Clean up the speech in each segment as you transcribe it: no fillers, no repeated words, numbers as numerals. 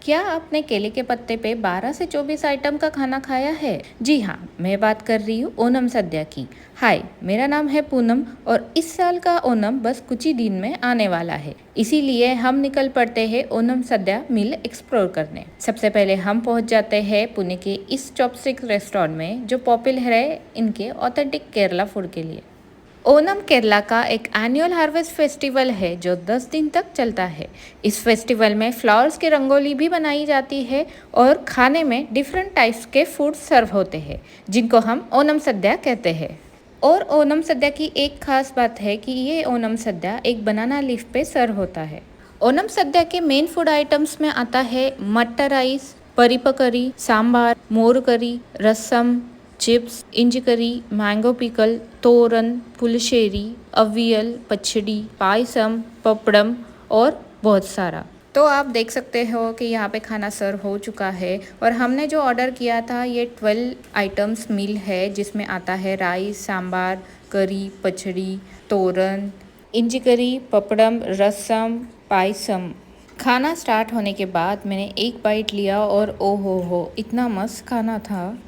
क्या आपने केले के पत्ते पे 12 से 24 आइटम का खाना खाया है? जी हाँ, मैं बात कर रही हूँ ओणम सद्या की। हाय, मेरा नाम है पूनम और इस साल का ओणम बस कुछ ही दिन में आने वाला है। इसीलिए हम निकल पड़ते हैं ओणम सद्या मील एक्सप्लोर करने। सबसे पहले हम पहुँच जाते हैं पुणे के इस चॉपस्टिक रेस्टोरेंट में, जो पॉपुलर है इनके ऑथेंटिक केरला फूड के लिए। ओणम केरला का एक एनुअल हार्वेस्ट फेस्टिवल है जो 10 दिन तक चलता है। इस फेस्टिवल में फ्लावर्स की रंगोली भी बनाई जाती है और खाने में डिफरेंट टाइप्स के फूड सर्व होते हैं, जिनको हम ओणम सद्या कहते हैं। और ओणम सद्या की एक खास बात है कि ये ओणम सद्या एक बनाना लीफ पे सर्व होता है। ओणम सद्या के मेन फूड आइटम्स में आता है मट्टा राइस, परिप करी, सांबार, मोर करी, रसम, चिप्स, इंजी करी, मैंगो पिकल, तोरन, पुलशेरी, अवियल, पचड़ी, पायसम, पपड़म और बहुत सारा। तो आप देख सकते हो कि यहाँ पे खाना सर्व हो चुका है और हमने जो ऑर्डर किया था ये 12 आइटम्स मील है, जिसमें आता है राइस, सांबार, करी, पचड़ी, तोरन, इंजी करी, पपड़म, रसम, पायसम। खाना स्टार्ट होने के बाद मैंने एक बाइट लिया और ओ हो इतना मस्त खाना था।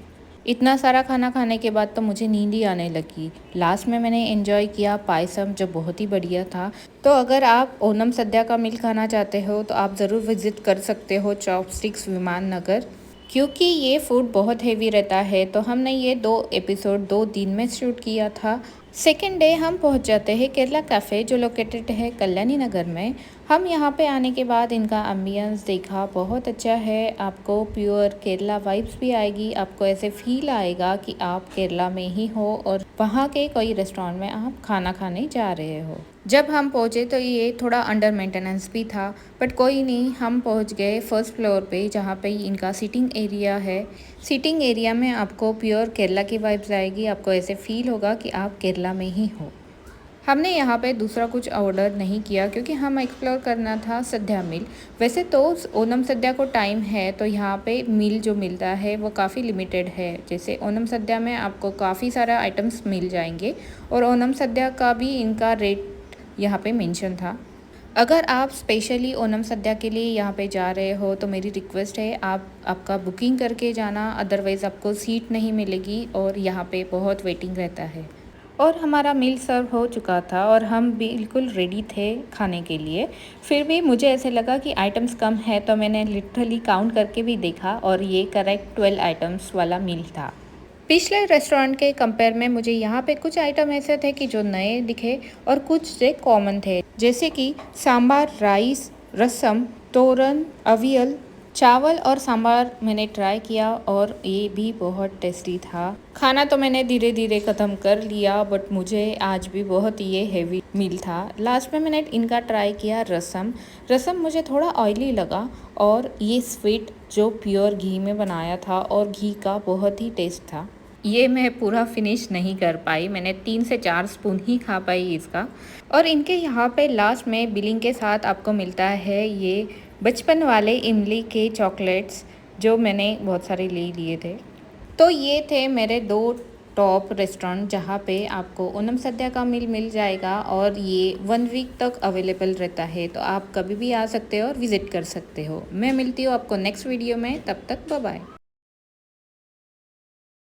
इतना सारा खाना खाने के बाद तो मुझे नींद ही आने लगी। लास्ट में मैंने एंजॉय किया पायसम, जो बहुत ही बढ़िया था। तो अगर आप ओणम सद्या का मील खाना चाहते हो तो आप ज़रूर विजिट कर सकते हो चॉपस्टिक्स विमान नगर। क्योंकि ये फूड बहुत हेवी रहता है तो हमने ये 2 एपिसोड 2 दिन में शूट किया था। सेकेंड डे हम पहुंच जाते हैं केरला कैफ़े, जो लोकेटेड है कल्याणी नगर में। हम यहाँ पे आने के बाद इनका एम्बियंस देखा, बहुत अच्छा है। आपको प्योर केरला वाइब्स भी आएगी, आपको ऐसे फील आएगा कि आप केरला में ही हो और वहाँ के कोई रेस्टोरेंट में आप खाना खाने जा रहे हो। जब हम पहुँचे तो ये थोड़ा अंडर मेंटेनेंस भी था, बट कोई नहीं, हम पहुँच गए फर्स्ट फ्लोर पे, जहाँ पे इनका सीटिंग एरिया है। सीटिंग एरिया में आपको प्योर केरला की वाइब्स आएगी, आपको ऐसे फील होगा कि आप केरला में ही हो। हमने यहाँ पे दूसरा कुछ ऑर्डर नहीं किया क्योंकि हम एक्सप्लोर करना था सद्या मील। वैसे तो ओणम सद्या को टाइम है तो यहाँ पे मील जो मिलता है वो काफ़ी लिमिटेड है। जैसे ओणम सद्या में आपको काफ़ी सारा आइटम्स मिल जाएंगे और ओणम सद्या का भी इनका रेट यहाँ पे मेंशन था। अगर आप स्पेशली ओणम सद्या के लिए यहाँ पे जा रहे हो तो मेरी रिक्वेस्ट है आप आपका बुकिंग करके जाना, अदरवाइज़ आपको सीट नहीं मिलेगी और यहाँ पे बहुत वेटिंग रहता है। और हमारा मील सर्व हो चुका था और हम बिल्कुल रेडी थे खाने के लिए। फिर भी मुझे ऐसे लगा कि आइटम्स कम है तो मैंने लिटरली काउंट करके भी देखा और ये करेक्ट 12 आइटम्स वाला मील था। पिछले रेस्टोरेंट के कंपेयर में मुझे यहाँ पे कुछ आइटम ऐसे थे कि जो नए दिखे और कुछ से कॉमन थे, जैसे कि सांबार, राइस, रसम, तोरन, अवियल, चावल और सांबार मैंने ट्राई किया और ये भी बहुत टेस्टी था। खाना तो मैंने धीरे धीरे ख़त्म कर लिया, बट मुझे आज भी बहुत ये हेवी मील था। लास्ट में मैंने इनका ट्राई किया रसम। रसम मुझे थोड़ा ऑयली लगा और ये स्वीट जो प्योर घी में बनाया था और घी का बहुत ही टेस्ट था। ये मैं पूरा फिनिश नहीं कर पाई, मैंने 3 से 4 स्पून ही खा पाई इसका। और इनके यहाँ पे लास्ट में बिलिंग के साथ आपको मिलता है ये बचपन वाले इमली के चॉकलेट्स, जो मैंने बहुत सारे ले लिए थे। तो ये थे मेरे 2 टॉप रेस्टोरेंट जहाँ पे आपको ओणम सद्या का मील मिल जाएगा और ये 1 वीक तक अवेलेबल रहता है, तो आप कभी भी आ सकते हो और विज़िट कर सकते हो। मैं मिलती हूँ आपको नेक्स्ट वीडियो में, तब तक बाय बाय।